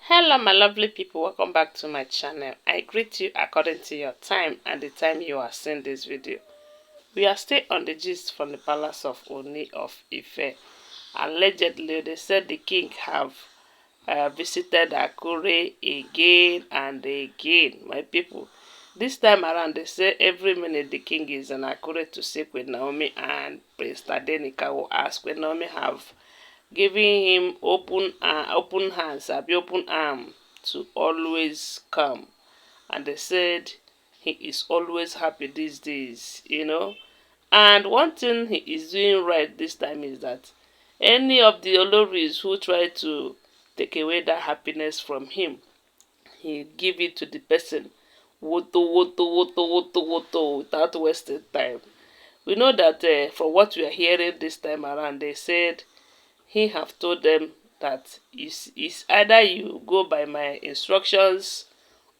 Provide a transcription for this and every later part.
Hello my lovely people, welcome back to my channel. I greet you according to your time and the time you are seeing this video. We are still on the gist from the palace of Ooni of Ife. Allegedly, they said the king have visited Akure again and again. My people, this time around they say every minute the king is in Akure to see Queen Naomi and Prince Tadenika will ask Queen Naomi have giving him open hands, open arm to always come. And they said he is always happy these days. And one thing he is doing right this time is that any of the Olories who try to take away that happiness from him, he give it to the person woto woto woto woto woto without wasting time. We know that from what we are hearing this time around, they said he have told them that it's either you go by my instructions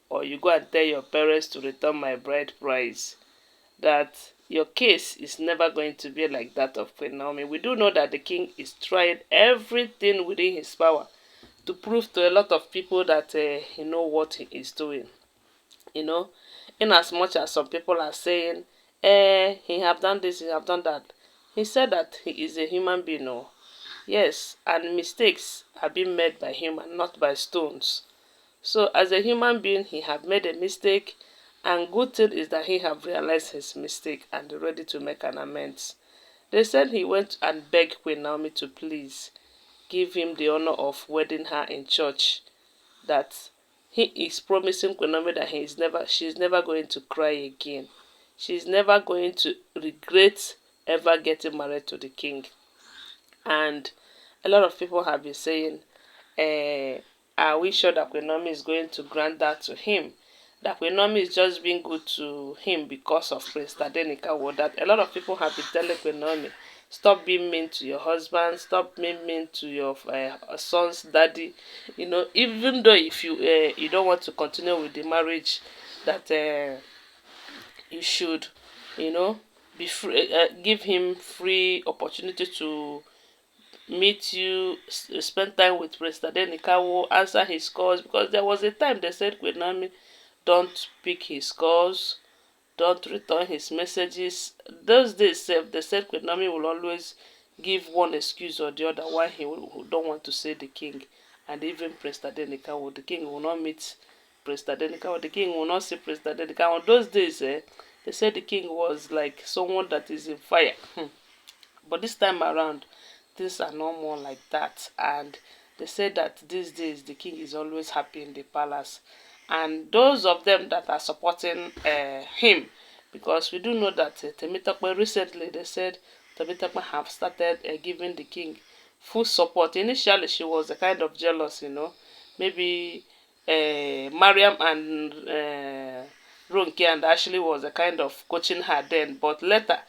or you go and tell your parents to return my bride price. That your case is never going to be like that of Queen Naomi. We do know that the king is trying everything within his power to prove to a lot of people that he know what he is doing. You know, in as much as some people are saying, he have done this, he have done that. He said that he is a human being, no. Yes, and mistakes are being made by human, not by stones. So as a human being, he have made a mistake, and good thing is that he have realized his mistake and ready to make an amends. They said he went and begged Queen Naomi to please give him the honor of wedding her in church. That he is promising Queen Naomi that she's never going to cry again. She's never going to regret ever getting married to the king. And a lot of people have been saying, are we sure that Queen Naomi is going to grant that to him? That Queen Naomi is just being good to him because of Prince Tadenikawo. That a lot of people have been telling Queen Naomi, stop being mean to your husband, stop being mean to your son's daddy. Even though if you don't want to continue with the marriage, that you should, you know, be free, give him free opportunity to meet you, spend time with President Denikawo, answer his calls, because there was a time they said Queen Naomi don't pick his calls, don't return his messages. Those days they said Queen Naomi will always give one excuse or the other why he don't want to see the king. And even President Denikawo, the king will not meet President Denikawo, the king will not see President Denikawo. Those days they said the king was like someone that is in fire. But this time around, things are no more like that. And they say that these days the king is always happy in the palace. And those of them that are supporting him, because we do know that Temitope recently, they said Temitope have started giving the king full support. Initially, she was a kind of jealous. Maybe Mariam and Ronke and Ashley was a kind of coaching her then. But later,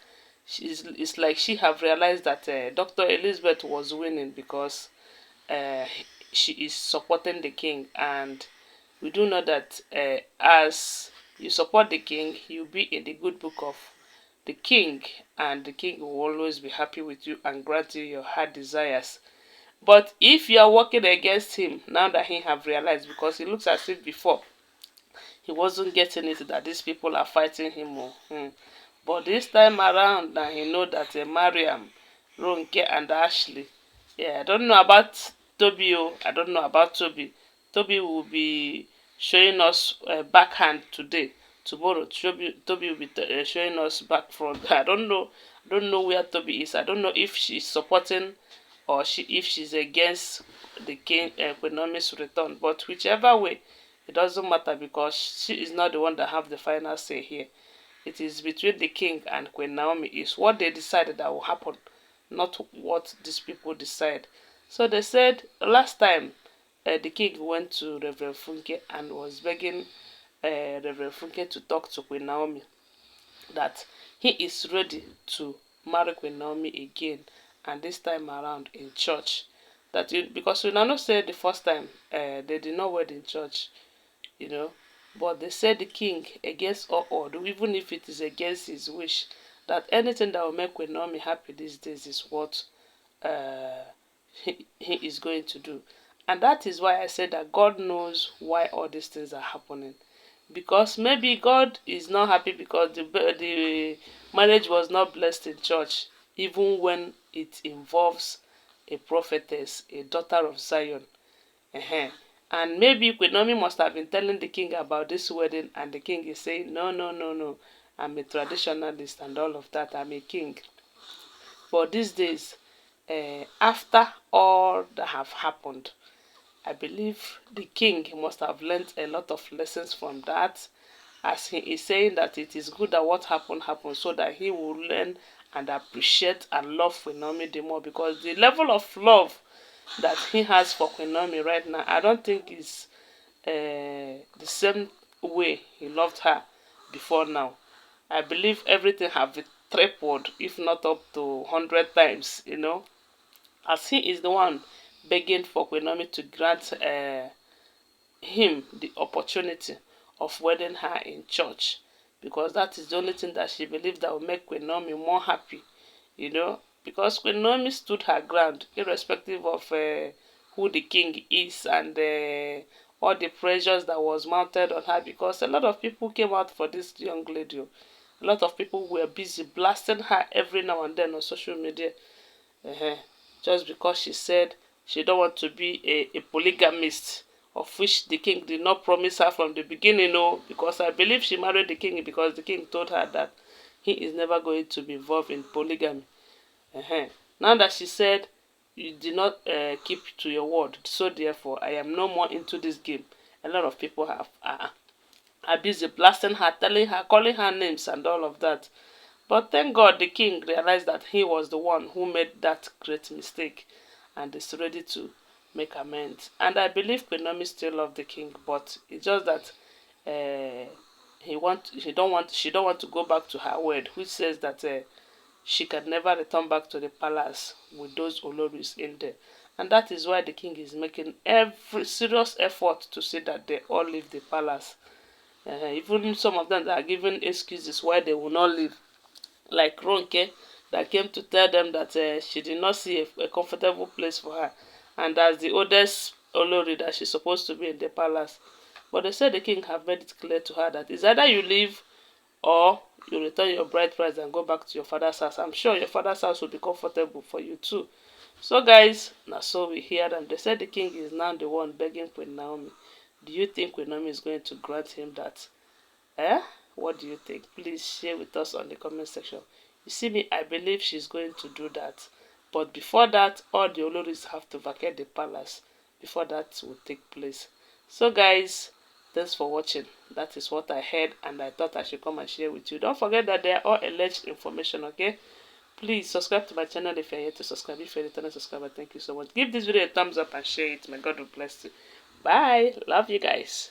it's like she have realized that Dr. Elizabeth was winning because uh, she is supporting the king. And we do know that as you support the king, you'll be in the good book of the king, and the king will always be happy with you and grant you your heart desires. But if you are working against him, now that he have realized, because it looks as if before he wasn't getting it, that these people are fighting him. But this time around, now he know that Mariam, Ronke, and Ashley. Yeah, I don't know about Tobi. I don't know about Tobi. Tobi will be showing us backhand today. Tomorrow, Tobi will be showing us back front. I don't know. I don't know where Tobi is. I don't know if she's supporting or if she's against the king economics return. But whichever way, it doesn't matter because she is not the one that have the final say here. It is between the king and Queen Naomi. Is what they decided that will happen, not what these people decide. So they said last time the king went to Reverend Funke and was begging Reverend Funke to talk to Queen Naomi, that he is ready to marry Queen Naomi again, and this time around in church. Because we now said the first time they did not wed in church, you know. But they said the king, against all odds, even if it is against his wish, that anything that will make Queen Naomi happy these days is what he is going to do. And that is why I said that God knows why all these things are happening. Because maybe God is not happy because the marriage was not blessed in church, even when it involves a prophetess, a daughter of Zion. And maybe Queen Naomi must have been telling the king about this wedding, and the king is saying, no, no, no, no, I'm a traditionalist and all of that, I'm a king. But these days, after all that have happened, I believe the king must have learned a lot of lessons from that, as he is saying that it is good that what happened happened, so that he will learn and appreciate and love Queen Naomi the more, because the level of love that he has for Queen Naomi right now, I don't think is the same way he loved her before now. I believe everything have been tripled, if not up to 100 times, as he is the one begging for Queen Naomi to grant him the opportunity of wedding her in church, because that is the only thing that she believes that will make Queen Naomi more happy, because Queen Naomi stood her ground irrespective of who the king is, and all the pressures that was mounted on her, because a lot of people came out for this young lady. A lot of people were busy blasting her every now and then on social media, just because she said she don't want to be a polygamist, of which the king did not promise her from the beginning. Because I believe she married the king because the king told her that he is never going to be involved in polygamy. Now that she said you did not keep to your word, so therefore I am no more into this game, a lot of people are busy blasting her, telling her, calling her names and all of that. But thank God the king realized that he was the one who made that great mistake and is ready to make amends. And I believe Queen Naomi still loves the king, but it's just that she don't want to go back to her word, which says that she can never return back to the palace with those Olories in there. And that is why the king is making every serious effort to see that they all leave the palace. Even some of them that are giving excuses why they will not leave, like Ronke, that came to tell them that she did not see a comfortable place for her, and as the oldest Olori that she's supposed to be in the palace. But they said the king have made it clear to her that it's either you leave or you return your bride price and go back to your father's house. I'm sure your father's house will be comfortable for you too. So guys, now so we hear them. They said the king is now the one begging Queen Naomi. Do you think Queen Naomi is going to grant him that? What do you think? Please share with us on the comment section. You see me, I believe she's going to do that. But before that, all the Oloris have to vacate the palace before that will take place. So guys, thanks for watching. That is what I heard, and I thought I should come and share with you. Don't forget that they are all alleged information, okay? Please subscribe to my channel if you're here to subscribe. If you're a returning subscriber, thank you so much. Give this video a thumbs up and share it. May God bless you. Bye. Love you guys.